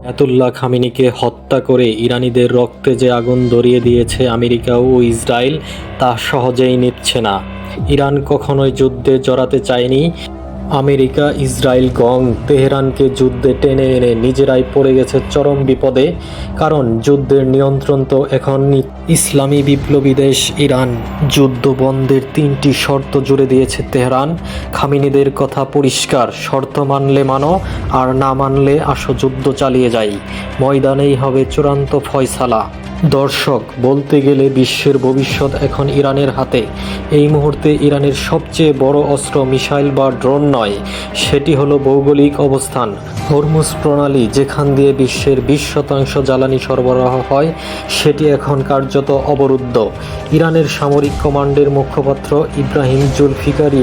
Ayatollah খামেনিকে হত্যা করে ইরানিদের রক্তে যে আগুন ধরিয়ে দিয়েছে আমেরিকা ও ইসরায়েল, তা সহজেই নিচ্ছে না। ইরান কখনোই যুদ্ধে জড়াতে চায়নি। আমেরিকা, ইসরায়েল গং তেহরানকে যুদ্ধে টেনে এনে নিজেরাই পড়ে গেছে চরম বিপদে। কারণ যুদ্ধের নিয়ন্ত্রণ তো এখন ইসলামী বিপ্লবী দেশ ইরান। যুদ্ধ বন্ধের 3টি শর্ত জুড়ে দিয়েছে তেহরান। খামেনিদের কথা পরিষ্কার, শর্ত মানলে মানো, আর না মানলে আসো যুদ্ধ চালিয়ে যাই। ময়দানেই হবে চূড়ান্ত ফয়সালা। দর্শক, বলতে গেলে বিশ্বের ভবিষ্যৎ এখন ইরানের হাতে। এই মুহূর্তে ইরানের সবচেয়ে বড় অস্ত্র মিসাইল বা ড্রোন নয়, সেটি হলো ভৌগোলিক অবস্থান। হরমুজ প্রণালী, যেখান দিয়ে বিশ্বের 20% জ্বালানি সরবরাহ হয়, সেটি এখন কার্যত অবরুদ্ধ। ইরানের সামরিক কমান্ডের মুখপাত্র ইব্রাহিম জুলফিকারি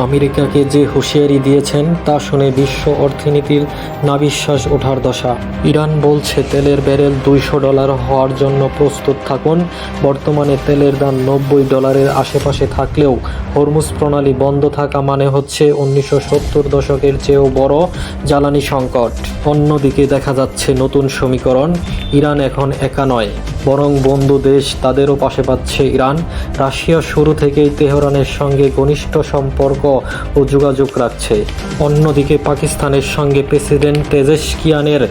আমেরিকাকে যে হুঁশিয়ারি দিয়েছেন, তা শুনে বিশ্ব অর্থনীতির নাভিশ্বাস ওঠার দশা। ইরান বলছে তেলের ব্যারেল $200 হওয়ার জন্য প্রস্তুত থাকুন। বর্তমানে তেলের দাম $90 আশেপাশে থাকলেও হরমুজ প্রণালী বন্ধ থাকা মানে হচ্ছে 1970 দশকের চেয়েও বড় জ্বালানি সংকট। অন্যদিকে দেখা যাচ্ছে নতুন সমীকরণ। ইরান এখন একা নয়, বরং বন্ধু দেশ তাদেরও পাশে পাচ্ছে ইরান। রাশিয়া শুরু থেকেই তেহরানের সঙ্গে ঘনিষ্ঠ সম্পর্ক ও যোগাযোগ রাখছে। অন্যদিকে পাকিস্তানের সঙ্গে প্রেসিডেন্ট পেজেশকিয়ানের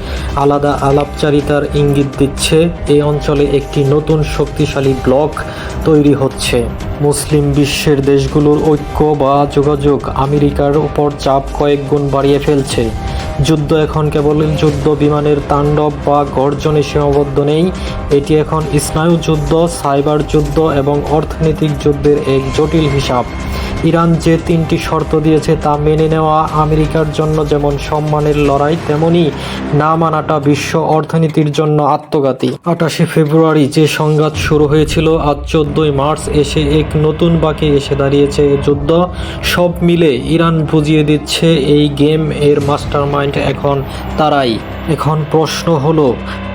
আলাদা আলাপচারিতার ইঙ্গিত দিচ্ছে এই অঞ্চলে একটি নতুন শক্তিশালী ব্লক তৈরি হচ্ছে। মুসলিম বিশ্বের দেশগুলোর ঐক্য বা যোগাযোগ আমেরিকার উপর চাপ কয়েক গুণ বাড়িয়ে ফেলছে। যুদ্ধ এখন কেবল যুদ্ধ বিমানের তাণ্ডব বা গর্জনে সীমাবদ্ধ নেই। এটি এখন স্নায়ু যুদ্ধ, সাইবার যুদ্ধ এবং অর্থনৈতিক যুদ্ধের এক জটিল হিসাব। ইরান যে 3টি শর্ত দিয়েছে তা মেনে নেওয়া আমেরিকার জন্য যেমন সম্মানের লড়াই, তেমনি না মানাটা বিশ্ব অর্থনীতির জন্য আত্মঘাতী। 28 ফেব্রুয়ারি যে সংঘাত শুরু হয়েছিল, আজ 14 মার্চ এসে এক নতুন বাঁকে এসে দাঁড়িয়েছে এই যুদ্ধ। সব মিলে ইরান বুঝিয়ে দিচ্ছে এই গেম এর মাস্টারমাইন্ড এখন তারাই। এখন প্রশ্ন হলো,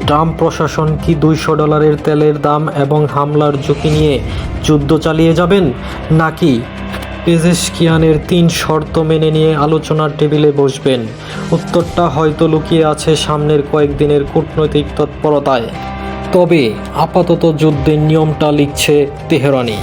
ট্রাম্প প্রশাসন কি $200 তেলের দাম এবং হামলার ঝুঁকি নিয়ে যুদ্ধ চালিয়ে যাবেন, নাকি পেজেশকিয়ানের 3 শর্ত মেনে নিয়ে আলোচনার টেবিলে বসবেন? উত্তরটা হয়তো লুকিয়ে আছে সামনের কয়েকদিনের কূটনৈতিক তৎপরতায়। তবে আপাতত যুদ্ধের নিয়মটা লিখছে তেহরানই।